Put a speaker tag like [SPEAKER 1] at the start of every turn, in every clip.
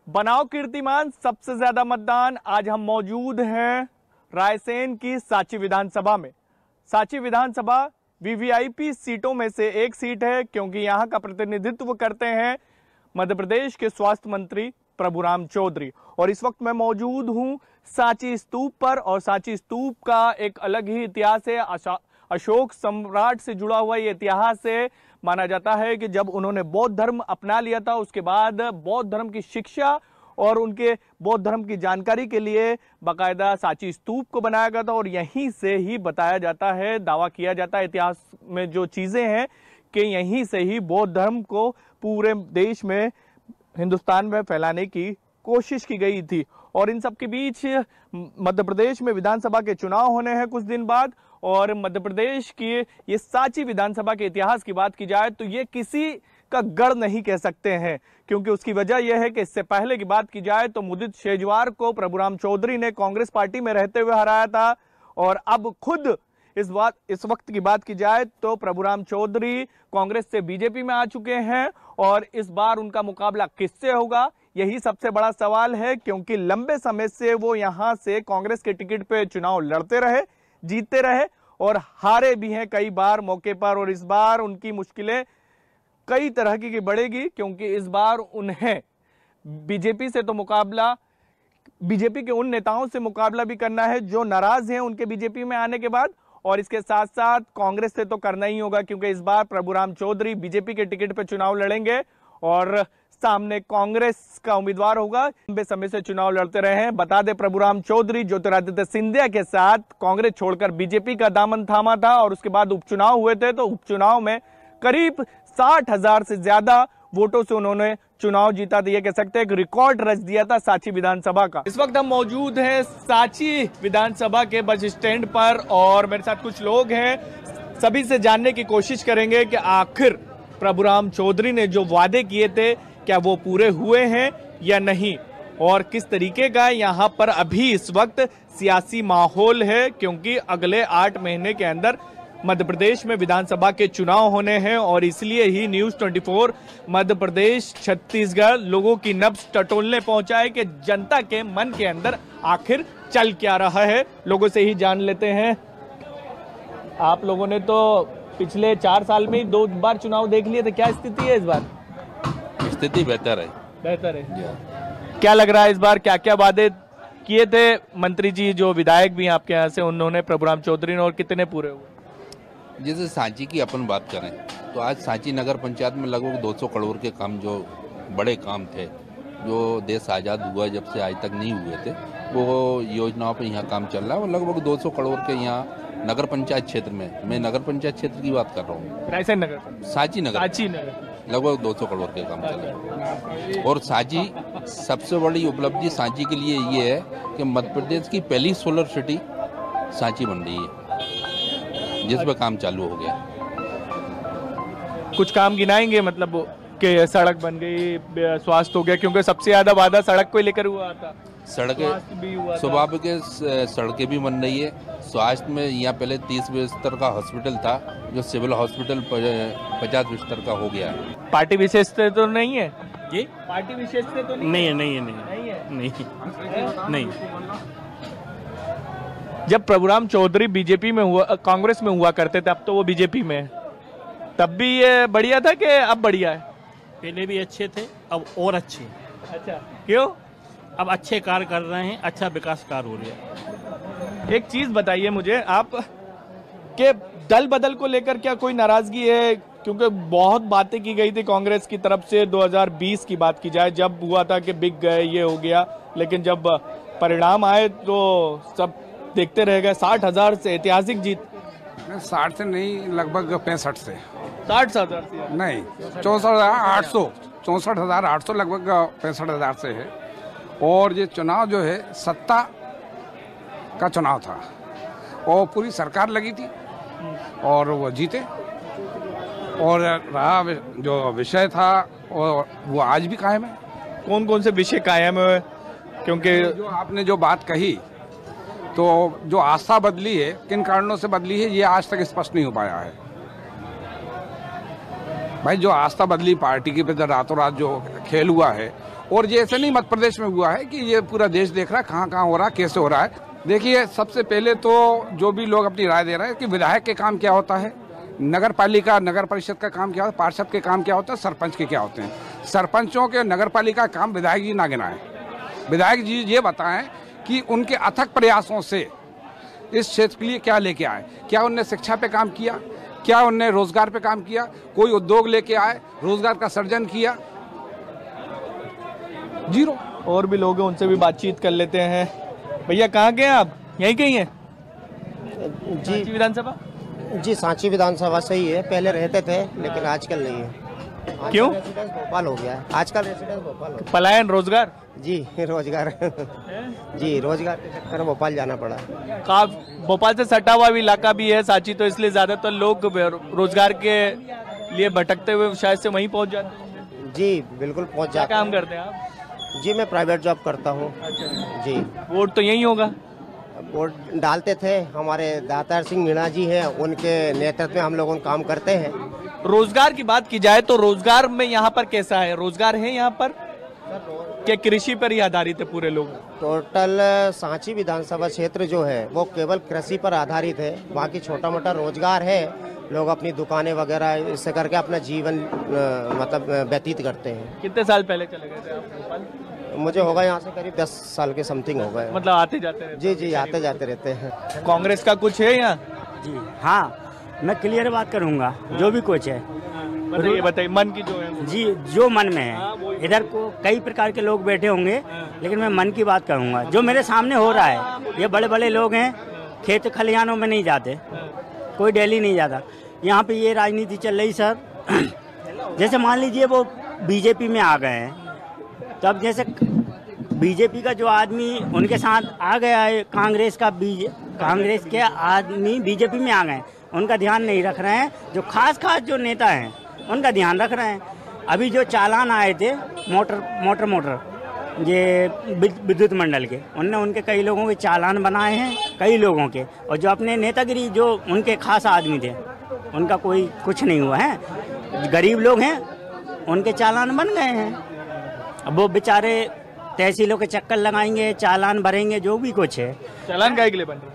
[SPEAKER 1] बनाओ कीर्तिमान, सबसे ज्यादा मतदान। आज हम मौजूद हैं रायसेन की सांची विधानसभा में। सांची विधानसभा वीवीआईपी सीटों में से एक सीट है, क्योंकि यहां का प्रतिनिधित्व करते हैं मध्य प्रदेश के स्वास्थ्य मंत्री प्रभुराम चौधरी। और इस वक्त मैं मौजूद हूं सांची स्तूप पर, और सांची स्तूप का एक अलग ही इतिहास है। अशोक सम्राट से जुड़ा हुआ ये इतिहास है। माना जाता है कि जब उन्होंने बौद्ध धर्म अपना लिया था, उसके बाद बौद्ध धर्म की शिक्षा और उनके बौद्ध धर्म की जानकारी के लिए बाकायदा सांची स्तूप को बनाया गया था। और यहीं से ही बताया जाता है, दावा किया जाता है इतिहास में जो चीजें हैं कि यहीं से ही बौद्ध धर्म को पूरे देश में, हिंदुस्तान में फैलाने की कोशिश की गई थी। और इन सब के बीच मध्य प्रदेश में विधानसभा के चुनाव होने हैं कुछ दिन बाद। और मध्य प्रदेश की ये सांची विधानसभा के इतिहास की बात की जाए तो ये किसी का गढ़ नहीं कह सकते हैं, क्योंकि उसकी वजह यह है कि इससे पहले की बात की जाए तो मुदित शेजवार को प्रभुराम चौधरी ने कांग्रेस पार्टी में रहते हुए हराया था। और अब खुद इस वक्त की बात की जाए तो प्रभुराम चौधरी कांग्रेस से बीजेपी में आ चुके हैं। और इस बार उनका मुकाबला किससे होगा, यही सबसे बड़ा सवाल है, क्योंकि लंबे समय से वो यहां से कांग्रेस के टिकट पे चुनाव लड़ते रहे, जीतते रहे और हारे भी हैं कई बार मौके पर। और इस बार उनकी मुश्किलें कई तरह की बढ़ेगी, क्योंकि इस बार उन्हें बीजेपी से तो मुकाबला, बीजेपी के उन नेताओं से मुकाबला भी करना है जो नाराज हैं उनके बीजेपी में आने के बाद। और इसके साथ साथ कांग्रेस से तो करना ही होगा, क्योंकि इस बार प्रभुराम चौधरी बीजेपी के टिकट पर चुनाव लड़ेंगे और सामने कांग्रेस का उम्मीदवार होगा। लंबे समय से चुनाव लड़ते रहे हैं। बता दें, प्रभुराम चौधरी ज्योतिरादित्य सिंधिया के साथ कांग्रेस छोड़कर बीजेपी का दामन थामा था। और उसके बाद उपचुनाव हुए थे, तो उपचुनाव में करीब 60,000 से ज्यादा वोटों से उन्होंने चुनाव जीता। तो ये कह सकते हैं एक रिकॉर्ड रच दिया था सांची विधानसभा का। इस वक्त हम मौजूद हैं सांची विधानसभा के बस स्टैंड पर और मेरे साथ कुछ लोग हैं। सभी से जानने की कोशिश करेंगे कि आखिर प्रभुराम चौधरी ने जो वादे किए थे क्या वो पूरे हुए हैं या नहीं, और किस तरीके का यहाँ पर अभी इस वक्त सियासी माहौल है, क्योंकि अगले 8 महीने के अंदर मध्य प्रदेश में विधानसभा के चुनाव होने हैं। और इसलिए ही न्यूज़ 24 मध्य प्रदेश छत्तीसगढ़ लोगों की नब्ज टटोलने पहुंचा है कि जनता के मन के अंदर आखिर चल क्या रहा है। लोगों से ही जान लेते हैं। आप लोगों ने तो पिछले 4 साल में ही 2 बार चुनाव देख लिए थे, क्या स्थिति है इस बार?
[SPEAKER 2] स्थिति बेहतर है।
[SPEAKER 1] बेहतर है। क्या लग रहा है इस बार क्या क्या वादे किए थे मंत्री जी, जो विधायक भी हैं आपके यहाँ से, उन्होंने प्रभुराम चौधरी ने, और कितने पूरे हुए?
[SPEAKER 2] जैसे सांची की अपन बात करें तो आज सांची नगर पंचायत में लगभग 200 करोड़ के काम, जो बड़े काम थे, जो देश आज़ाद हुआ जब से आज तक नहीं हुए थे, वो योजनाओं पे यहाँ काम चल रहा है। और लगभग 200 करोड़ के यहाँ नगर पंचायत क्षेत्र में, मैं नगर पंचायत क्षेत्र की बात कर रहा हूँ,
[SPEAKER 1] रायसेन नगर,
[SPEAKER 2] सांची नगर लगभग 200 करोड़ के काम चल रहे हैं। और सांची सबसे बड़ी उपलब्धि सांची के लिए ये है कि मध्य प्रदेश की पहली सोलर सिटी सांची बन रही है, जिस पर काम चालू हो गया।
[SPEAKER 1] कुछ काम गिनाएंगे, मतलब कि सड़क बन गई, स्वास्थ्य हो गया, क्योंकि सबसे ज्यादा वादा सड़क को लेकर हुआ था।
[SPEAKER 2] सड़कें स्वाभाविक के सड़कें भी बन रही है। स्वास्थ्य में यहाँ पहले 30 बिस्तर का हॉस्पिटल था, जो सिविल हॉस्पिटल 50 बिस्तर का हो गया है।
[SPEAKER 1] पार्टी विशेष से तो नहीं है
[SPEAKER 3] जी?
[SPEAKER 1] पार्टी विशेष से तो
[SPEAKER 3] नहीं है। नहीं।
[SPEAKER 1] जब प्रभुराम चौधरी बीजेपी में हुआ, कांग्रेस में हुआ करते थे, अब तो वो बीजेपी में है, तब भी ये बढ़िया था कि अब बढ़िया है?
[SPEAKER 3] पहले भी अच्छे थे, अब और अच्छे।
[SPEAKER 1] अच्छा, क्यों?
[SPEAKER 3] अब अच्छे कार्य कर रहे हैं, अच्छा विकास कार्य हो रहा है।
[SPEAKER 1] एक चीज बताइए मुझे आप, के दल बदल को लेकर क्या कोई नाराजगी है? क्योंकि बहुत बातें की गई थी कांग्रेस की तरफ से। 2020 की बात की जाए, जब हुआ था कि बिक गए, ये हो गया, लेकिन जब परिणाम आए तो सब देखते रह गए। 60,000 से ऐतिहासिक जीत।
[SPEAKER 4] 60 से नहीं, लगभग 65 से।
[SPEAKER 1] 60,000 से
[SPEAKER 4] नहीं, 64,800, 64,800 लगभग 65,000 से है। और ये चुनाव जो है सत्ता का चुनाव था, और पूरी सरकार लगी थी और वो जीते। और रहा जो विषय था और वो आज भी कायम है।
[SPEAKER 1] कौन कौन से विषय कायम है? क्योंकि
[SPEAKER 4] जो आपने जो बात कही, तो जो आस्था बदली है, किन कारणों से बदली है, ये आज तक स्पष्ट नहीं हो पाया है। भाई जो आस्था बदली पार्टी के प्रति रातों रात जो खेल हुआ है, और ये ऐसे नहीं मध्य प्रदेश में हुआ है कि ये पूरा देश देख रहा है कहाँ कहाँ हो रहा है, कैसे हो रहा है। देखिए, सबसे पहले तो जो भी लोग अपनी राय दे रहे हैं कि विधायक के काम क्या होता है, नगर पालिका नगर परिषद का काम क्या होता है, पार्षद के काम क्या होता है, सरपंच के क्या होते हैं। सरपंचों के नगर पालिका काम विधायक जी ना गिनाएं। विधायक जी ये बताएं कि उनके अथक प्रयासों से इस क्षेत्र के लिए क्या लेके आए। क्या उनने शिक्षा पे काम किया, क्या उनने रोजगार पे काम किया, कोई उद्योग लेके आए, रोजगार का सृजन किया? जीरो।
[SPEAKER 1] और भी लोग हैं, उनसे भी बातचीत कर लेते हैं। भैया कहाँ के हैं आप? यहीं कहीं हैं?
[SPEAKER 5] जी
[SPEAKER 1] विधानसभा
[SPEAKER 5] जी, सांची विधानसभा से ही है। पहले रहते थे लेकिन आजकल नहीं है।
[SPEAKER 1] क्यों?
[SPEAKER 5] रेसिडेंस भोपाल हो गया है आजकल, रेसिडेंस भोपाल हो गया।
[SPEAKER 1] पलायन, रोजगार?
[SPEAKER 5] जी रोजगार जी, रोजगार के चक्कर में भोपाल जाना पड़ा।
[SPEAKER 1] भोपाल से सटा हुआ भी इलाका भी है सांची, तो इसलिए ज्यादातर लोग रोजगार के लिए भटकते हुए शायद से वहीं पहुंच जाते हैं।
[SPEAKER 5] जी बिल्कुल पहुंच
[SPEAKER 1] क्या
[SPEAKER 5] जाते।
[SPEAKER 1] काम करते हैं आप?
[SPEAKER 5] जी मैं प्राइवेट जॉब करता हूँ। जी
[SPEAKER 1] वोट तो यही होगा?
[SPEAKER 5] वोट डालते थे, हमारे दातार सिंह मीणा जी हैं, उनके नेतृत्व में हम लोग काम करते हैं।
[SPEAKER 1] रोजगार की बात की जाए तो रोजगार में यहाँ पर कैसा है? रोजगार है यहाँ पर? क्या कृषि पर ही आधारित है पूरे लोग?
[SPEAKER 5] टोटल सांची विधानसभा क्षेत्र जो है वो केवल कृषि पर आधारित है। बाकी छोटा मोटा रोजगार है, लोग अपनी दुकानें वगैरह इससे करके अपना जीवन मतलब व्यतीत करते हैं।
[SPEAKER 1] कितने साल पहले चले गए थे आप भोपाल?
[SPEAKER 5] मुझे होगा यहाँ से करीब 10 साल के समथिंग हो गए।
[SPEAKER 1] मतलब आते जाते रहते?
[SPEAKER 5] जी जी, आते जाते रहते हैं।
[SPEAKER 1] कांग्रेस का कुछ है यहाँ?
[SPEAKER 6] जी हाँ, मैं क्लियर बात करूँगा। जो भी कुछ है
[SPEAKER 1] बताइए मन की जो है।
[SPEAKER 6] जी, जो मन में है। इधर को कई प्रकार के लोग बैठे होंगे, लेकिन मैं मन की बात करूँगा। जो मेरे सामने हो रहा है, ये बड़े बड़े लोग हैं, खेत खलिहानों में नहीं जाते, कोई दिल्ली नहीं जाता। यहाँ पे ये राजनीति चल रही सर। जैसे मान लीजिए वो बीजेपी में आ गए हैं, तो अब जैसे बीजेपी का जो आदमी उनके साथ आ गया है, कांग्रेस के आदमी बीजेपी में आ गए, उनका ध्यान नहीं रख रहे हैं। जो खास जो नेता हैं उनका ध्यान रख रहे हैं। अभी जो चालान आए थे मोटर ये विद्युत मंडल के, उनके कई लोगों के चालान बनाए हैं, कई लोगों के। और जो अपने नेतागिरी जो उनके खास आदमी थे, उनका कोई कुछ नहीं हुआ है। गरीब लोग हैं, उनके चालान बन गए हैं। अब वो बेचारे तहसीलों के चक्कर लगाएंगे, चालान भरेंगे, जो भी कुछ है।
[SPEAKER 1] चालान काहे के लिए बन रहा है?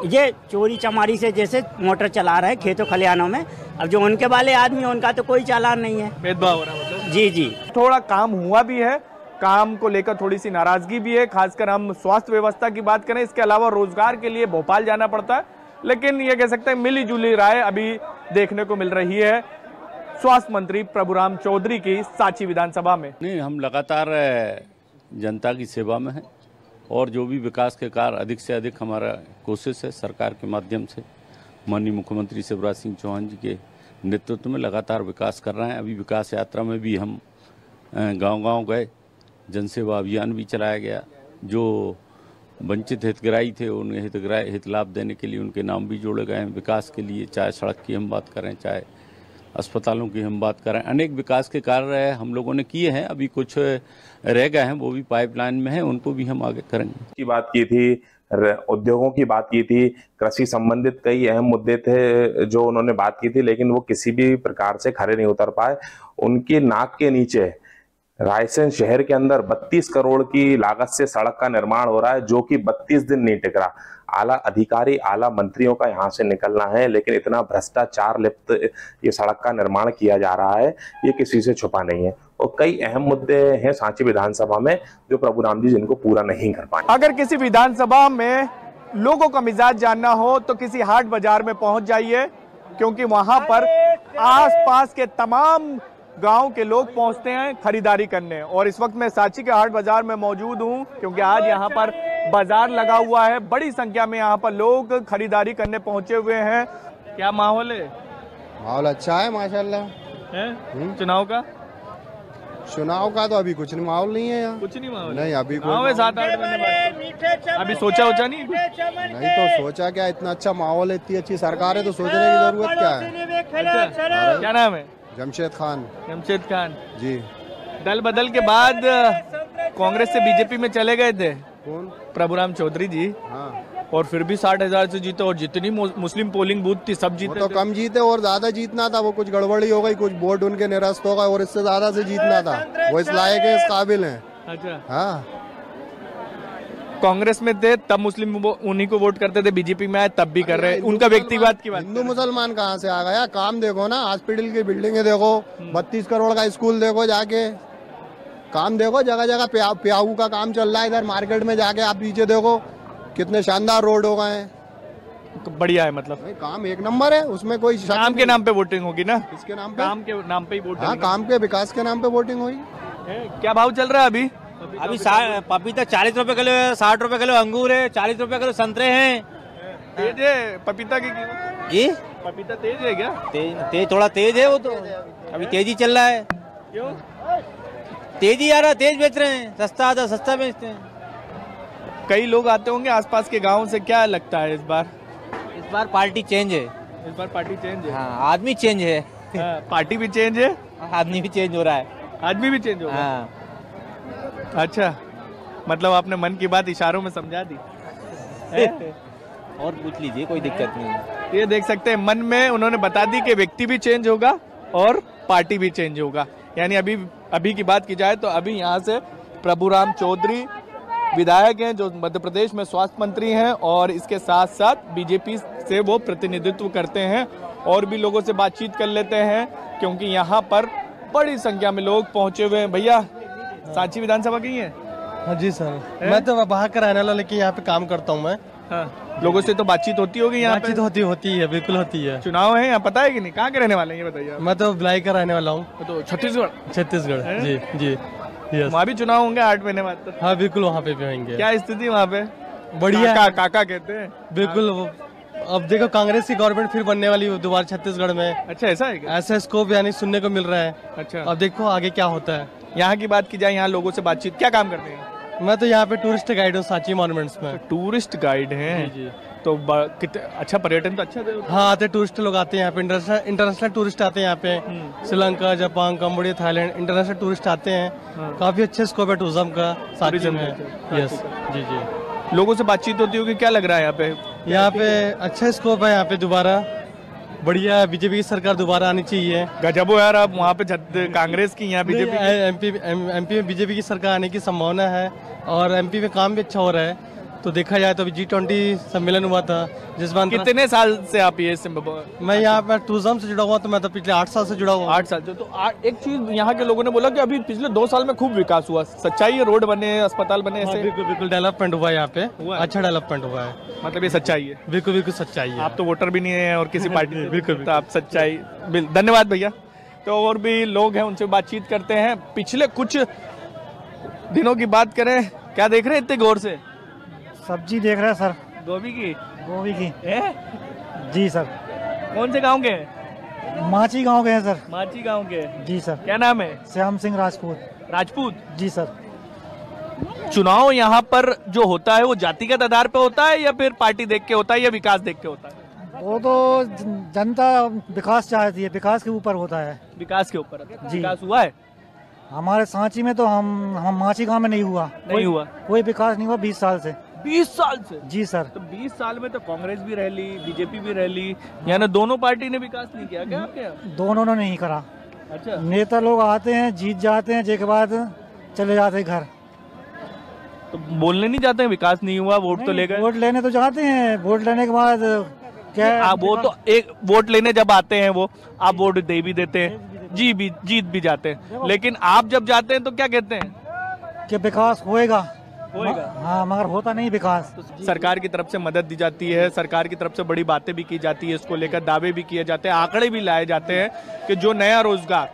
[SPEAKER 6] ये चोरी चमारी से जैसे मोटर चला रहे हैं खेतों खलिहानों में, अब जो उनके वाले आदमी उनका तो कोई चालान नहीं है।
[SPEAKER 1] भेदभाव हो रहा है मतलब?
[SPEAKER 6] जी जी।
[SPEAKER 1] थोड़ा काम हुआ भी है, काम को लेकर थोड़ी सी नाराजगी भी है। खासकर हम स्वास्थ्य व्यवस्था की बात करें, इसके अलावा रोजगार के लिए भोपाल जाना पड़ता है। लेकिन ये कह सकते हैं मिली जुली राय अभी देखने को मिल रही है स्वास्थ्य मंत्री प्रभुराम चौधरी की सांची विधानसभा में।
[SPEAKER 7] नहीं, हम लगातार जनता की सेवा में हैं और जो भी विकास के कार्य अधिक से अधिक हमारा कोशिश है सरकार के माध्यम से, माननीय मुख्यमंत्री शिवराज सिंह चौहान जी के नेतृत्व में लगातार विकास कर रहे हैं। अभी विकास यात्रा में भी हम गांव-गांव गए, जनसेवा अभियान भी चलाया गया। जो वंचित हितग्राही थे उन्हें हित लाभ देने के लिए उनके नाम भी जोड़े गए हैं। विकास के लिए चाहे सड़क की हम बात करें, चाहे अस्पतालों की हम बात करें, अनेक विकास के कार्य हम लोगों ने किए हैं। अभी कुछ रह गए हैं, वो भी पाइपलाइन में है, उनको भी हम आगे करेंगे।
[SPEAKER 8] की बात की थी, उद्योगों की बात की थी, कृषि संबंधित कई अहम मुद्दे थे जो उन्होंने बात की थी, लेकिन वो किसी भी प्रकार से खरे नहीं उतर पाए। उनकी नाक के नीचे रायसेन शहर के अंदर 32 करोड़ की लागत से सड़क का निर्माण हो रहा है, जो कि 32 दिन नहीं टिक रहा। आला अधिकारी, आला मंत्रियों का यहाँ से निकलना है, लेकिन इतना भ्रष्टाचार लिप्त ये सड़क का निर्माण किया जा रहा है, ये किसी से छुपा नहीं है। और कई अहम मुद्दे हैं सांची विधानसभा में जो प्रभुराम जी जिनको पूरा नहीं कर पाए।
[SPEAKER 1] अगर किसी विधानसभा में लोगों का मिजाज जानना हो तो किसी हाट बाजार में पहुंच जाइए, क्योंकि वहां पर आसपास के तमाम गांव के लोग पहुंचते हैं खरीदारी करने। और इस वक्त मैं सांची के हाट बाजार में मौजूद हूं, क्योंकि आज यहां पर बाजार लगा हुआ है। बड़ी संख्या में यहां पर लोग खरीदारी करने पहुंचे हुए हैं। क्या माहौल है?
[SPEAKER 9] माहौल अच्छा है माशाल्लाह। चुनाव का तो अभी कुछ नहीं माहौल नहीं है यहाँ।
[SPEAKER 1] कुछ नहीं माहौल
[SPEAKER 9] नहीं, अभी कोई
[SPEAKER 1] 7-8 महीने अभी सोचा नहीं?
[SPEAKER 9] नहीं तो सोचा क्या, इतना अच्छा माहौल है, इतनी अच्छी सरकार है, तो सोचने की जरूरत क्या है।
[SPEAKER 1] अच्छा, क्या नाम है?
[SPEAKER 9] जमशेद खान जी।
[SPEAKER 1] दल बदल के बाद कांग्रेस से बीजेपी में चले गए थे
[SPEAKER 9] कौन?
[SPEAKER 1] प्रभुराम चौधरी जी।
[SPEAKER 9] हाँ।
[SPEAKER 1] और फिर भी 60,000 से जीते, और जितनी मुस्लिम पोलिंग बूथ थी सब जीते।
[SPEAKER 9] तो कम जीते और ज्यादा जीतना था, वो कुछ गड़बड़ी हो गई, कुछ वोट उनके निरस्त हो गए और इससे ज्यादा से जीतना था। वो इस लायक है, इस काबिल है।
[SPEAKER 1] अच्छा,
[SPEAKER 9] हाँ,
[SPEAKER 1] कांग्रेस में थे तब मुस्लिम उन्हीं को वोट करते थे, बीजेपी में आए तब भी कर रहे हैं। उनका व्यक्तिवाद की बात,
[SPEAKER 9] हिंदू मुसलमान कहाँ से आ गया? काम देखो ना, हॉस्पिटल की बिल्डिंगें देखो, 32 करोड़ का स्कूल देखो, जाके काम देखो, जगह जगह प्याऊ का काम चल रहा है। इधर मार्केट में जाके आप पीछे देखो कितने शानदार रोड हो गए हैं।
[SPEAKER 1] बढ़िया है, मतलब
[SPEAKER 9] काम एक नंबर है, उसमें कोई
[SPEAKER 1] काम के नाम पे वोटिंग होगी ना?
[SPEAKER 9] किसके नाम पे?
[SPEAKER 1] काम के नाम पे ही वोट।
[SPEAKER 9] हाँ, काम के विकास के नाम पे वोटिंग हुई।
[SPEAKER 1] क्या भाव चल रहा है अभी?
[SPEAKER 10] अभी पपीता 40 रुपए किलो है, 60 रुपए किलो अंगूर है, 40 रुपए किलो संतरे हैं।
[SPEAKER 1] तेज है पपीता की
[SPEAKER 10] जी?
[SPEAKER 1] पपीता तेज है क्या?
[SPEAKER 10] तेज थोड़ा तेज है, वो तो अभी तेजी चल रहा है।
[SPEAKER 1] क्यों
[SPEAKER 10] तेजी आ रहा है? तेज बेच रहे हैं, सस्ता आता सस्ता बेचते हैं।
[SPEAKER 1] कई लोग आते होंगे आसपास के गाँव से, क्या लगता है इस बार?
[SPEAKER 10] इस बार पार्टी चेंज है।
[SPEAKER 1] इस बार पार्टी चेंज है।
[SPEAKER 10] हाँ, आदमी चेंज है।
[SPEAKER 1] पार्टी भी चेंज है,
[SPEAKER 10] आदमी भी चेंज हो रहा है।
[SPEAKER 1] आदमी भी चेंज हो रहा है।
[SPEAKER 10] हाँ।
[SPEAKER 1] अच्छा, मतलब आपने मन की बात इशारों में समझा दी।
[SPEAKER 10] और पूछ लीजिए, कोई दिक्कत नहीं है।
[SPEAKER 1] ये देख सकते हैं, मन में उन्होंने बता दी कि व्यक्ति भी चेंज होगा और पार्टी भी चेंज होगा। यानी अभी की बात की जाए तो अभी यहाँ से प्रभुराम चौधरी विधायक हैं जो मध्य प्रदेश में स्वास्थ्य मंत्री हैं, और इसके साथ साथ बीजेपी से वो प्रतिनिधित्व करते हैं। और भी लोगों से बातचीत कर लेते हैं क्योंकि यहाँ पर बड़ी संख्या में लोग पहुंचे हुए हैं। भैया, सांची विधानसभा की है?
[SPEAKER 11] हाँ जी सर, मैं तो बाहर का रहने वाला, लेकिन यहाँ पे काम करता हूँ मैं।
[SPEAKER 1] हाँ, लोगों से तो बातचीत होती होगी यहाँ पे?
[SPEAKER 11] बातचीत होती है, बिल्कुल होती है।
[SPEAKER 1] चुनाव है यहाँ, पता है कि नहीं? कहाँ के रहने वाले हैं ये बताइए।
[SPEAKER 11] मैं तो भिलाई का रहने वाला हूँ।
[SPEAKER 1] तो छत्तीसगढ़।
[SPEAKER 11] जी जी,
[SPEAKER 1] वहाँ भी चुनाव होंगे 8 महीने बाद तो?
[SPEAKER 11] हाँ बिल्कुल, वहाँ पे भी होंगे।
[SPEAKER 1] क्या स्थिति वहाँ पे?
[SPEAKER 11] बढ़िया।
[SPEAKER 1] काका कहते हैं
[SPEAKER 11] बिल्कुल। अब देखो, कांग्रेस की गवर्नमेंट फिर बनने वाली है दोबारा छत्तीसगढ़ में।
[SPEAKER 1] अच्छा, ऐसा है क्या?
[SPEAKER 11] ऐसा स्कोप यानी सुनने को मिल रहा है।
[SPEAKER 1] अच्छा,
[SPEAKER 11] अब देखो आगे क्या होता है।
[SPEAKER 1] यहाँ की बात की जाए, यहाँ लोगों से बातचीत, क्या काम करते हैं?
[SPEAKER 11] मैं तो यहाँ पे टूरिस्ट गाइड हूँ सांची मॉन्यूमेंट्स में।
[SPEAKER 1] टूरिस्ट गाइड हैं?
[SPEAKER 11] जी।
[SPEAKER 1] तो अच्छा पर्यटन तो अच्छा है।
[SPEAKER 11] हाँ, आते टूरिस्ट लोग आते हैं यहाँ पे, इंटरनेशनल टूरिस्ट आते हैं यहाँ पे। Sri Lanka, Japan, Cambodia, Thailand, international tourist आते हैं। काफी अच्छे स्कोप है टूरिज्म का सांची में। यस जी जी।
[SPEAKER 1] लोगों से बातचीत होती होगी, क्या लग रहा है यहाँ पे?
[SPEAKER 11] यहाँ पे अच्छा स्कोप है, यहाँ पे दोबारा बढ़िया बीजेपी की सरकार दोबारा आनी चाहिए।
[SPEAKER 1] गजब हो यार, आप वहाँ पे कांग्रेस की, यहाँ बीजेपी।
[SPEAKER 11] एमपी में बीजेपी की सरकार आने की संभावना है, और एमपी में काम भी अच्छा हो रहा है। तो देखा जाए तो अभी G20 सम्मेलन हुआ था जिसमें
[SPEAKER 1] कितने साल से आप ये?
[SPEAKER 11] मैं यहाँ पर टूरिज्म से जुड़ा हुआ, तो मैं तो पिछले 8 साल से जुड़ा हुआ।
[SPEAKER 1] 8 साल से? तो एक चीज यहाँ के लोगों ने बोला कि अभी पिछले 2 साल में खूब विकास हुआ। सच्चाई है? रोड बने, अस्पताल बने, ऐसे?
[SPEAKER 11] बिल्कुल बिल्कुल डेवलपमेंट हुआ है यहाँ पे, अच्छा डेवलपमेंट हुआ है।
[SPEAKER 1] मतलब ये सच्चाई है?
[SPEAKER 11] बिल्कुल बिल्कुल सच्चाई है।
[SPEAKER 1] आप तो वोटर भी नहीं है और किसी पार्टी से,
[SPEAKER 11] बिल्कुल,
[SPEAKER 1] तो आप सच्चाई। धन्यवाद भैया। तो और भी लोग हैं, उनसे बातचीत करते हैं। पिछले कुछ दिनों की बात करें, क्या देख रहे हैं इतने गौर से?
[SPEAKER 12] सब्जी देख रहे हैं सर।
[SPEAKER 1] गोभी की?
[SPEAKER 12] गोभी की जी सर।
[SPEAKER 1] कौन से गांव के हैं?
[SPEAKER 12] माची गांव के हैं सर।
[SPEAKER 1] माची गांव के?
[SPEAKER 12] जी सर।
[SPEAKER 1] क्या नाम है?
[SPEAKER 12] श्याम सिंह राजपूत।
[SPEAKER 1] राजपूत
[SPEAKER 12] जी सर।
[SPEAKER 1] चुनाव यहाँ पर जो होता है वो जातिगत आधार पर होता है या फिर पार्टी देख के होता है या विकास देख के होता है?
[SPEAKER 12] वो तो जनता विकास चाहती है, विकास के ऊपर होता है।
[SPEAKER 1] विकास के ऊपर?
[SPEAKER 12] जी।
[SPEAKER 1] विकास हुआ है
[SPEAKER 12] हमारे सांची में? तो हम माची गांव में नहीं हुआ।
[SPEAKER 1] नहीं हुआ? कोई
[SPEAKER 12] विकास नहीं हुआ 20 साल से।
[SPEAKER 1] 20 साल से?
[SPEAKER 12] जी सर।
[SPEAKER 1] तो 20 साल में तो कांग्रेस भी रह ली, बीजेपी भी रह ली, यानी दोनों पार्टी ने विकास नहीं किया क्या आपके यहाँ?
[SPEAKER 12] दोनों ने नहीं करा।
[SPEAKER 1] अच्छा।
[SPEAKER 12] नेता लोग आते हैं, जीत जाते हैं, जिसके बाद चले जाते हैं घर।
[SPEAKER 1] तो बोलने नहीं जाते हैं विकास नहीं हुआ, वोट तो लेकर?
[SPEAKER 12] वोट लेने तो जाते हैं, वोट लेने के बाद क्या?
[SPEAKER 1] वो तो एक वोट लेने जब आते हैं वो, आप वोट दे भी देते हैं, जीत भी जाते हैं, लेकिन आप जब जाते हैं तो क्या कहते हैं?
[SPEAKER 12] कि विकास होएगा। हाँ, मगर होता नहीं विकास।
[SPEAKER 1] सरकार की तरफ से मदद दी जाती है, सरकार की तरफ से बड़ी बातें भी की जाती है, इसको लेकर दावे भी किए जाते हैं, आंकड़े भी लाए जाते हैं कि जो नया रोजगार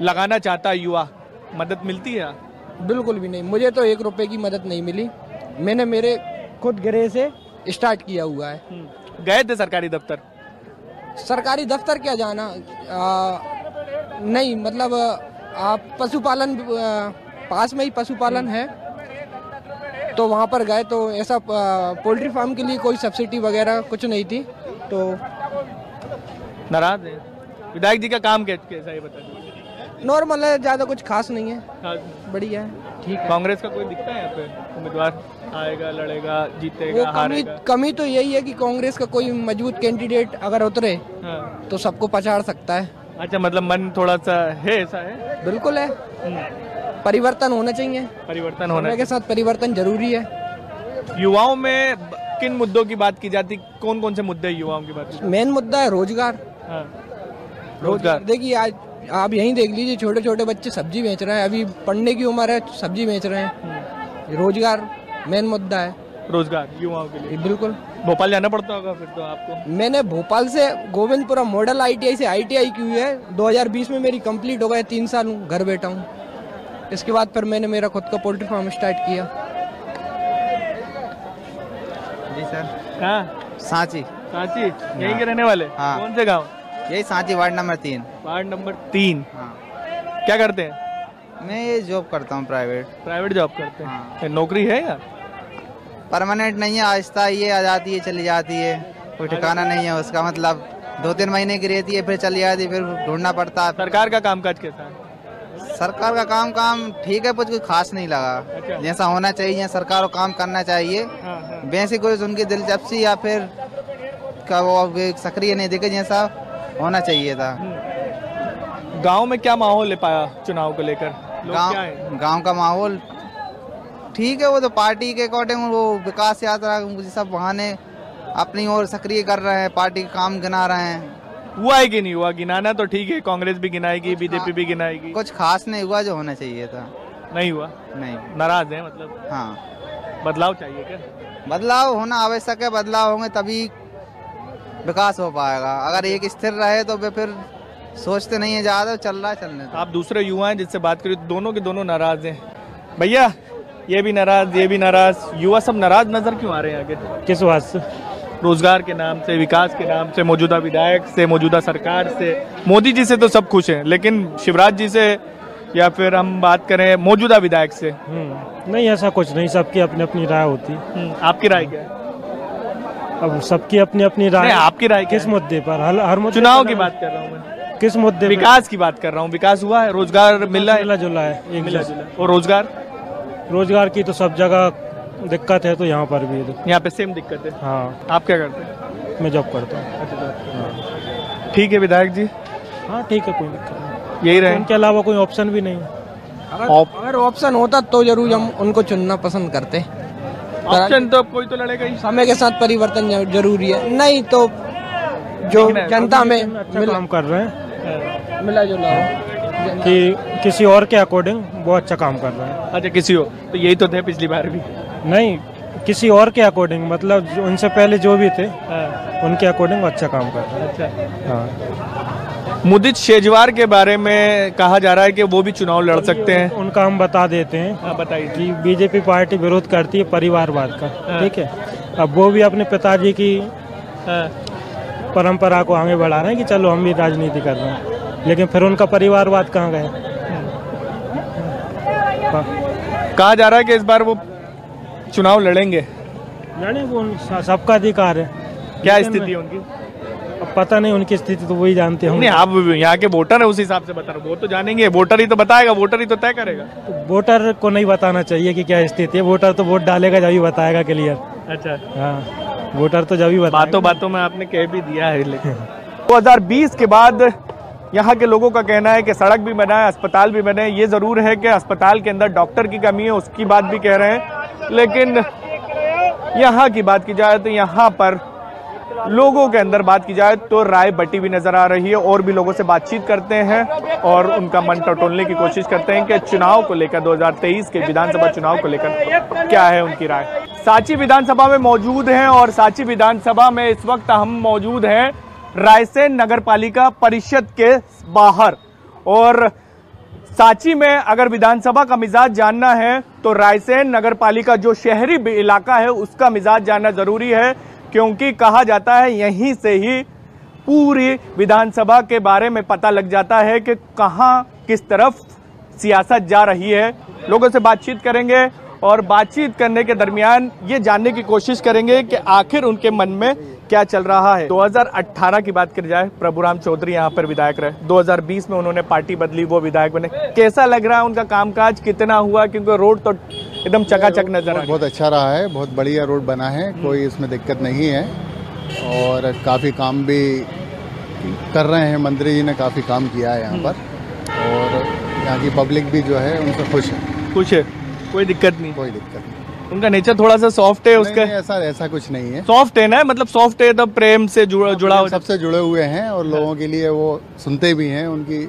[SPEAKER 1] लगाना चाहता है युवा, मदद मिलती है?
[SPEAKER 13] बिल्कुल भी नहीं, मुझे तो 1 रुपए की मदद नहीं मिली। मैंने मेरे खुद गिरे से स्टार्ट किया हुआ है।
[SPEAKER 1] गए थे सरकारी दफ्तर?
[SPEAKER 13] सरकारी दफ्तर क्या जाना, नहीं, मतलब पशुपालन, पास में ही पशुपालन है, तो वहाँ पर गए तो ऐसा पोल्ट्री फार्म के लिए कोई सब्सिडी वगैरह कुछ नहीं थी। तो
[SPEAKER 1] नाराज है? विधायक जी का काम कैसा है बता दीजिए?
[SPEAKER 13] नॉर्मल है, ज्यादा कुछ खास नहीं है, बढ़िया है, ठीक है।
[SPEAKER 1] कांग्रेस का कोई दिखता है यहाँ पे उम्मीदवार आएगा, लड़ेगा, जीतेगा, हारेगा?
[SPEAKER 13] कमी तो यही है कि कांग्रेस का कोई मजबूत कैंडिडेट अगर उतरे तो सबको पछाड़ सकता है।
[SPEAKER 1] अच्छा, मतलब मन थोड़ा सा है, ऐसा है?
[SPEAKER 13] बिल्कुल है, परिवर्तन होना चाहिए,
[SPEAKER 1] परिवर्तन होना
[SPEAKER 13] के साथ परिवर्तन जरूरी है।
[SPEAKER 1] युवाओं में किन मुद्दों की बात की जाती, कौन कौन से मुद्दे युवाओं की बात?
[SPEAKER 13] मेन मुद्दा है रोजगार। रोजगार देखिए, आज आप यहीं देख लीजिए, छोटे छोटे बच्चे सब्जी बेच रहे हैं, अभी पढ़ने की उम्र है, सब्जी बेच रहे हैं। रोजगार मेन मुद्दा है,
[SPEAKER 1] रोजगार युवाओं के लिए।
[SPEAKER 13] बिल्कुल।
[SPEAKER 1] भोपाल जाना पड़ता होगा फिर तो आपको?
[SPEAKER 13] मैंने भोपाल से गोविंदपुरा मॉडल ITI से ITI की हुई है, 2020 में मेरी कंप्लीट हो गया, 3 साल हूँ, घर बैठा हूँ। इसके बाद फिर मैंने मेरा खुद का पोल्ट्री फार्म स्टार्ट किया।
[SPEAKER 14] जी सर।
[SPEAKER 1] हाँ,
[SPEAKER 14] सांची।
[SPEAKER 1] सांची, यहीं के रहने वाले?
[SPEAKER 14] हाँ।
[SPEAKER 1] कौन से गाँव?
[SPEAKER 14] यही Sanchi, ward number 3।
[SPEAKER 1] Ward number 3।
[SPEAKER 14] हाँ।
[SPEAKER 1] क्या करते हैं?
[SPEAKER 14] मैं ये जॉब करता हूँ, प्राइवेट
[SPEAKER 1] जॉब करते हैं। हाँ। नौकरी है या
[SPEAKER 14] परमानेंट नहीं है, आहिस्ता ये आ जाती है चली जाती है, कोई ठिकाना नहीं है उसका, मतलब 2-3 महीने की रहती है, फिर चली जाती है, फिर ढूंढना पड़ता है।
[SPEAKER 1] सरकार का कामकाज कैसा है?
[SPEAKER 14] सरकार का काम ठीक है, कुछ खास नहीं लगा। अच्छा। जैसा होना चाहिए सरकार को काम करना चाहिए। बेसिक कोई उनकी दिलचस्पी या फिर वो सक्रिय नहीं दिखे जैसा होना चाहिए था।
[SPEAKER 1] गांव में क्या माहौल है पाया चुनाव को लेकर?
[SPEAKER 14] गांव का माहौल ठीक है, वो तो पार्टी के अकॉर्डिंग वो विकास यात्रा सब बहाने अपनी ओर सक्रिय कर रहे हैं, पार्टी काम गिना रहे हैं।
[SPEAKER 1] हुआ है कि नहीं हुआ? गिनाना तो ठीक है, कांग्रेस भी गिनाएगी, बीजेपी भी गिनाएगी।
[SPEAKER 14] कुछ खास नहीं हुआ जो होना चाहिए था।
[SPEAKER 1] नहीं हुआ?
[SPEAKER 14] नहीं।
[SPEAKER 1] नाराज है मतलब?
[SPEAKER 14] हाँ।
[SPEAKER 1] बदलाव चाहिए क्या?
[SPEAKER 14] बदलाव होना आवश्यक है, बदलाव होंगे तभी विकास हो पाएगा। अगर एक स्थिर रहे तो फिर सोचते नहीं है ज्यादा, चल रहा है चलने।
[SPEAKER 1] आप दूसरे युवा हैं जिससे बात करें, दोनों के दोनों नाराज हैं। भैया, ये भी नाराज, ये भी नाराज, युवा सब नाराज नजर क्यों आ रहे हैं आगे?
[SPEAKER 15] किस बात से?
[SPEAKER 1] रोजगार के नाम से, विकास के नाम से, मौजूदा विधायक से, मौजूदा सरकार से। मोदी जी से तो सब खुश हैं, लेकिन शिवराज जी से या फिर हम बात करें मौजूदा विधायक से?
[SPEAKER 15] नहीं, ऐसा कुछ नहीं, सबकी अपनी अपनी राय होती।
[SPEAKER 1] आपकी राय क्या है?
[SPEAKER 15] अब सबकी अपनी अपनी राय।
[SPEAKER 1] आपकी राय
[SPEAKER 15] किस मुद्दे पर? हर मुद्दे।
[SPEAKER 1] चुनाव की बात कर रहा हूँ मैं।
[SPEAKER 15] किस मुद्दे?
[SPEAKER 1] विकास की बात कर रहा हूँ। विकास हुआ है, रोजगार मिल रहा है?
[SPEAKER 15] मिला जुला है,
[SPEAKER 1] मिला जुला। और रोजगार
[SPEAKER 15] की तो सब जगह दिक्कत है, तो यहाँ पर भी
[SPEAKER 1] यहाँ पे सेम दिक्कत है।
[SPEAKER 15] हाँ।
[SPEAKER 1] आप क्या करते हैं?
[SPEAKER 15] मैं जॉब करता हूँ।
[SPEAKER 1] ठीक है विधायक जी।
[SPEAKER 15] हाँ ठीक है, कोई दिक्कत नहीं,
[SPEAKER 1] यही रहे।
[SPEAKER 15] उनके अलावा कोई ऑप्शन भी नहीं।
[SPEAKER 13] अगर ऑप्शन होता तो जरूर हम उनको चुनना पसंद करते।
[SPEAKER 1] ऑप्शन तो कोई तो लड़ेगा ही।
[SPEAKER 13] समय के साथ परिवर्तन जरूरी है, नहीं तो जो जनता में
[SPEAKER 15] काम कर रहे हैं
[SPEAKER 13] मिला जुला
[SPEAKER 15] कि किसी और के अकॉर्डिंग वो अच्छा काम कर रहे हैं।
[SPEAKER 1] अच्छा, किसी और, तो यही तो थे पिछली बार भी।
[SPEAKER 15] नहीं, किसी और के अकॉर्डिंग, मतलब उनसे पहले जो भी थे उनके अकॉर्डिंग अच्छा काम कर रहे हैं।
[SPEAKER 1] अच्छा। हाँ। मुदित शेजवार के बारे में कहा जा रहा है कि वो भी चुनाव लड़ सकते हैं।
[SPEAKER 15] उनका हम बता देते हैं।
[SPEAKER 1] बताइए।
[SPEAKER 15] कि बीजेपी पार्टी विरोध करती है परिवारवाद का, ठीक है। अब वो भी अपने पिताजी की परंपरा को आगे बढ़ा रहे हैं कि चलो हम भी राजनीति कर रहे हैं, लेकिन फिर उनका परिवारवाद कहाँ गए?
[SPEAKER 1] कहा जा रहा है कि इस बार वो चुनाव लड़ेंगे।
[SPEAKER 15] लड़े, वो सबका अधिकार है।
[SPEAKER 1] क्या स्थिति है उनकी?
[SPEAKER 15] अब पता नहीं, उनकी स्थिति तो वही जानते होंगे।
[SPEAKER 1] नहीं, आप यहाँ के वोटर है, उस हिसाब से बता रहे हो। वो तो जानेंगे, वोटर ही तो बताएगा, वोटर ही तो तय करेगा।
[SPEAKER 15] तो वोटर को नहीं बताना चाहिए कि क्या स्थिति है, वोटर तो वोट डालेगा जब ही बताएगा क्लियर।
[SPEAKER 1] अच्छा।
[SPEAKER 15] हाँ, वोटर तो जब ही बताएगा।
[SPEAKER 1] बातों बातों में आपने कह भी दिया है। लेकिन 2020 के बाद यहाँ के लोगों का कहना है कि सड़क भी बनाए, अस्पताल भी बने। ये जरूर है कि अस्पताल के अंदर डॉक्टर की कमी है, उसकी बात भी कह रहे हैं। लेकिन यहाँ की बात की जाए तो यहाँ पर लोगों के अंदर बात की जाए तो राय बटी भी नजर आ रही है। और भी लोगों से बातचीत करते हैं और उनका मन टटोलने की कोशिश करते हैं कि चुनाव को लेकर, 2023 के विधानसभा चुनाव को लेकर क्या है उनकी राय। सांची विधानसभा में मौजूद हैं और सांची विधानसभा में इस वक्त हम मौजूद हैं रायसेन नगर पालिका परिषद के बाहर। और सांची में अगर विधानसभा का मिजाज जानना है तो रायसेन नगर पालिका जो शहरी इलाका है उसका मिजाज जानना जरूरी है, क्योंकि कहा जाता है यहीं से ही पूरी विधानसभा के बारे में पता लग जाता है कि कहां किस तरफ सियासत जा रही है। लोगों से बातचीत करेंगे और बातचीत करने के दरमियान ये जानने की कोशिश करेंगे कि आखिर उनके मन में क्या चल रहा है। 2018 की बात करी जाए, प्रभुराम चौधरी यहाँ पर विधायक रहे। 2020 में उन्होंने पार्टी बदली, वो विधायक बने। कैसा लग रहा है उनका कामकाज, कितना हुआ? क्योंकि रोड तो एकदम चकाचक नजर आ रहा है।
[SPEAKER 16] बहुत अच्छा रहा है, बहुत बढ़िया रोड बना है, कोई इसमें दिक्कत नहीं है और काफ़ी काम भी कर रहे हैं। मंत्री जी ने काफ़ी काम किया है यहाँ पर और यहाँ की पब्लिक भी जो है उनसे खुश है।
[SPEAKER 1] खुश है, कोई दिक्कत नहीं?
[SPEAKER 16] कोई दिक्कत नहीं।
[SPEAKER 1] उनका नेचर थोड़ा सा सॉफ्ट है उसका?
[SPEAKER 16] ऐसा कुछ नहीं है।
[SPEAKER 1] सॉफ्ट है ना, मतलब सॉफ्ट है तो प्रेम से जुड़ा हो,
[SPEAKER 16] सबसे जुड़े हुए हैं और लोगों के लिए वो सुनते भी हैं। उनकी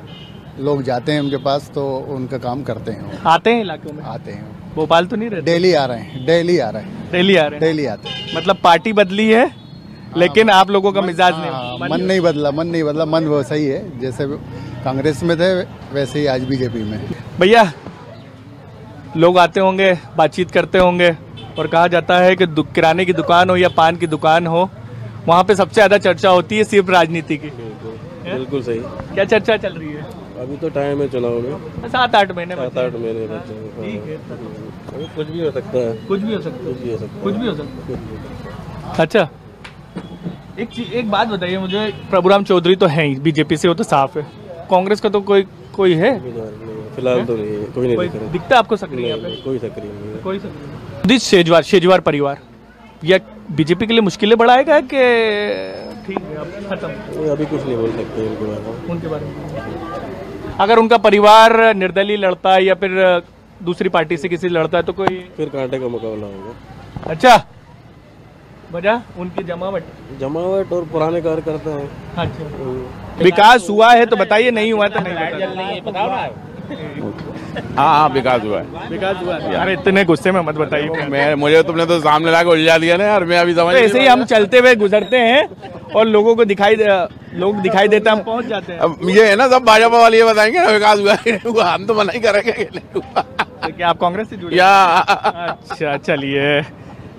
[SPEAKER 16] लोग जाते हैं उनके पास तो उनका काम करते हैं।
[SPEAKER 1] आते हैं इलाकों में?
[SPEAKER 16] आते हैं।
[SPEAKER 1] भोपाल तो नहीं रहते?
[SPEAKER 16] डेली आ रहे हैं, डेली आ रहे हैं, डेली आते हैं।
[SPEAKER 1] मतलब पार्टी बदली है लेकिन आप लोगों का मिजाज नहीं,
[SPEAKER 16] मन नहीं बदला, मन वो सही है। जैसे कांग्रेस में थे वैसे ही आज बीजेपी में।
[SPEAKER 1] भैया, लोग आते होंगे, बातचीत करते होंगे और कहा जाता है कि किराने की दुकान हो या पान की दुकान हो, वहाँ पे सबसे ज्यादा चर्चा होती है सिर्फ राजनीति की।
[SPEAKER 17] बिल्कुल सही।
[SPEAKER 1] क्या चर्चा चल रही है?
[SPEAKER 17] अभी तो टाइम है चुनाव में,
[SPEAKER 1] 7-8 महीने।
[SPEAKER 17] 7-8 महीने बचे हैं।
[SPEAKER 1] ठीक है,
[SPEAKER 17] कुछ भी हो सकता है।
[SPEAKER 1] कुछ भी हो सकता है। अच्छा, एक बात बताइए मुझे, प्रभुराम चौधरी तो है ही बीजेपी से, वो तो साफ है। कांग्रेस का तो कोई है
[SPEAKER 17] फिलहाल तो नहीं, कोई नहीं
[SPEAKER 1] दिखता आपको सक्रिय?
[SPEAKER 17] कोई सक्रिय नहीं है।
[SPEAKER 1] कोई सक्रिय। शेजवार परिवार या बीजेपी के लिए मुश्किलें बढ़ाएगा कि ठीक है अब खत्म?
[SPEAKER 17] अभी कुछ नहीं बोल सकते
[SPEAKER 1] उनके बारे में। अगर उनका परिवार निर्दलीय लड़ता है या फिर दूसरी पार्टी से किसी लड़ता है तो कोई
[SPEAKER 17] फिर कांटे का मुकाबला होगा।
[SPEAKER 1] अच्छा, वजह उनकी जमावट
[SPEAKER 17] और पुराने कार्यकर्ता हैं।
[SPEAKER 1] अच्छा, विकास हुआ है तो बताइए, नहीं हुआ तो नहीं बताओ ना।
[SPEAKER 18] हाँ, विकास हुआ है।
[SPEAKER 1] अरे इतने गुस्से में मत बताइए।
[SPEAKER 18] मुझे तुमने तो सामने लाके उलझा दिया ना यार, मैं अभी समझ।
[SPEAKER 1] तो ऐसे ही हम चलते हुए गुजरते हैं और लोगों को दिखाई देता, हम पहुंच जाते हैं।
[SPEAKER 18] अब ये है ना, सब भाजपा वाले ये बताएंगे ना विकास हुआ कि नहीं हुआ, हम तो मना ही करेंगे कि नहीं हुआ।
[SPEAKER 1] तो क्या आप कांग्रेस से जुड़े? अच्छा, चलिए।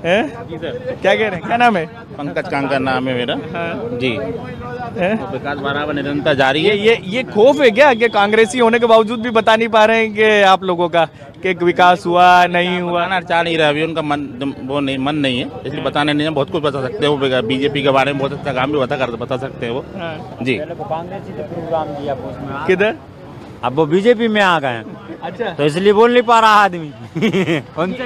[SPEAKER 1] जी सर, क्या कह रहे हैं? क्या नाम है?
[SPEAKER 19] पंकज कांकर नाम है मेरा। जी। विकास बराबर निरंतर जारी है।
[SPEAKER 1] ये खौफ है क्या कि कांग्रेसी होने के बावजूद भी बता नहीं पा रहे हैं कि आप लोगों का कि विकास हुआ नहीं हुआ?
[SPEAKER 19] चाह नहीं रहा अभी, उनका मन नहीं है, इसलिए बताने नहीं है। बहुत कुछ बता सकते हैं वो, बीजेपी के बारे में बहुत अच्छा काम भी बता सकते हैं वो। जी।
[SPEAKER 1] किधर?
[SPEAKER 6] अब वो बीजेपी में आ गए।
[SPEAKER 1] अच्छा,
[SPEAKER 6] तो इसलिए बोल नहीं पा रहा आदमी।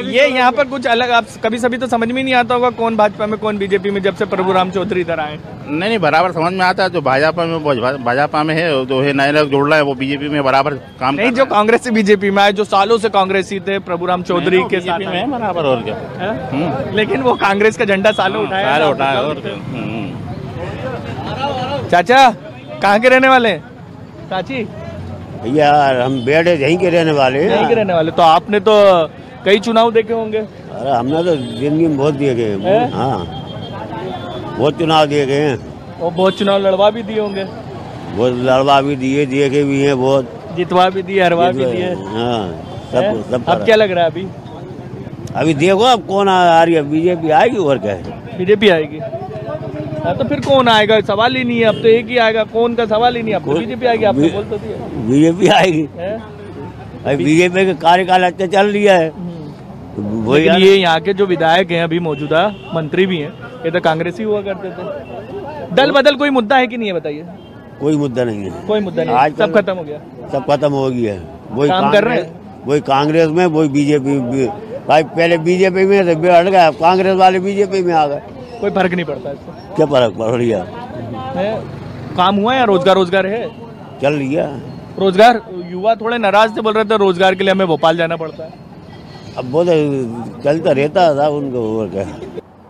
[SPEAKER 1] ये यहाँ पर कुछ अलग, आप कभी तो समझ में नहीं आता होगा कौन भाजपा में कौन बीजेपी में, जब से प्रभुराम चौधरी इधर आए।
[SPEAKER 19] नहीं, बराबर समझ में आता है। जो भाजपा में है, जो है नए लोग जुड़ रहा है, वो बीजेपी में बराबर काम
[SPEAKER 1] नहीं। जो कांग्रेस से बीजेपी में आए, जो सालों से कांग्रेसी थे, प्रभुराम चौधरी के साथ
[SPEAKER 19] में बराबर। और क्या?
[SPEAKER 1] लेकिन वो कांग्रेस का झंडा सालों उठाया।
[SPEAKER 19] और
[SPEAKER 1] चाचा कहाँ के रहने वाले? चाची?
[SPEAKER 20] भैया हम बेड़े यहीं के रहने वाले हैं।
[SPEAKER 1] यहीं के रहने वाले। तो आपने तो कई चुनाव देखे होंगे?
[SPEAKER 20] अरे हमने तो जिंदगी में बहुत दिए गए। हाँ, बहुत चुनाव दिए गए हैं
[SPEAKER 1] और बहुत चुनाव लड़वा भी दिए होंगे?
[SPEAKER 20] बहुत लड़वा भी दिए के भी हैं, बहुत
[SPEAKER 1] जितवा भी दिए, हरवा भी दिए।
[SPEAKER 20] हाँ, सब।
[SPEAKER 1] अब क्या लग रहा है
[SPEAKER 20] अभी देखो अब कौन आ रही है? बीजेपी आएगी और क्या है?
[SPEAKER 1] बीजेपी आएगी। तो फिर कौन आएगा? सवाल ही नहीं है, अब तो एक ही आएगा। कौन का सवाल ही नहीं, अब तो बीजेपी आएगी। आपने बोल तो दिया बीजेपी
[SPEAKER 20] आएगी। बीजेपी का कार्यकाल अच्छा चल रहा है।
[SPEAKER 1] लेकिन ये यहाँ के जो विधायक हैं, अभी मौजूदा मंत्री भी हैं, ये तो कांग्रेसी हुआ करते थे। दल बदल कोई मुद्दा है कि नहीं है, बताइए?
[SPEAKER 20] कोई मुद्दा नहीं है।
[SPEAKER 1] कोई मुद्दा नहीं, आज सब खत्म हो गया।
[SPEAKER 20] सब खत्म हो गया।
[SPEAKER 1] वही काम कर रहे हैं,
[SPEAKER 20] वही कांग्रेस में, वही बीजेपी। भाई पहले बीजेपी में से हट गया, कांग्रेस वाले बीजेपी में आ गए।
[SPEAKER 1] कोई फर्क नहीं पड़ता इससे?
[SPEAKER 20] क्या फर्क पड़ रहा
[SPEAKER 1] है? काम हुआ या रोजगार है?
[SPEAKER 20] चल रहा
[SPEAKER 1] रोजगार। युवा थोड़े नाराज थे, बोल रहे थे रोजगार के लिए हमें भोपाल जाना पड़ता है।
[SPEAKER 20] अब बोले चलता रहता था उनको और क्या।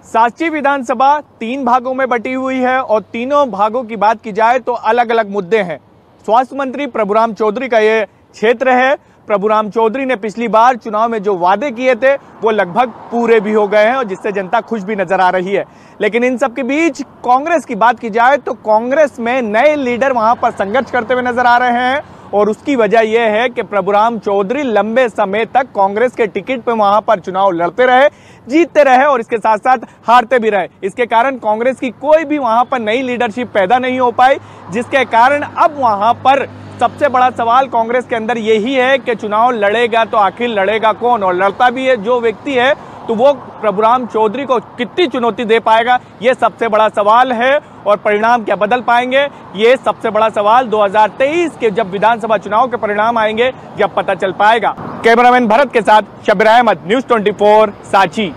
[SPEAKER 1] सांची विधानसभा 3 भागों में बटी हुई है और तीनों भागों की बात की जाए तो अलग अलग मुद्दे हैं। स्वास्थ्य मंत्री प्रभुराम चौधरी का ये क्षेत्र है। प्रभुराम चौधरी ने पिछली बार चुनाव में जो वादे किए थे वो लगभग पूरे भी हो गए हैं और जिससे जनता खुश भी नजर आ रही है। लेकिन इन सब के बीच कांग्रेस की बात की जाए तो कांग्रेस में नए लीडर वहां पर संघर्ष करते हुए नजर आ रहे हैं और उसकी वजह यह है कि प्रभुराम चौधरी लंबे समय तक कांग्रेस के टिकट पे वहां पर चुनाव लड़ते रहे, जीतते रहे और इसके साथ साथ हारते भी रहे। इसके कारण कांग्रेस की कोई भी वहां पर नई लीडरशिप पैदा नहीं हो पाई, जिसके कारण अब वहां पर सबसे बड़ा सवाल कांग्रेस के अंदर यही है कि चुनाव लड़ेगा तो आखिर लड़ेगा कौन, और लड़ता भी है जो व्यक्ति है तो वो प्रभुराम चौधरी को कितनी चुनौती दे पाएगा, ये सबसे बड़ा सवाल है। और परिणाम क्या बदल पाएंगे, ये सबसे बड़ा सवाल 2023 के जब विधानसभा चुनाव के परिणाम आएंगे जब पता चल पाएगा। कैमरामैन भरत के साथ शब्बीर अहमद, न्यूज़ 24 सांची।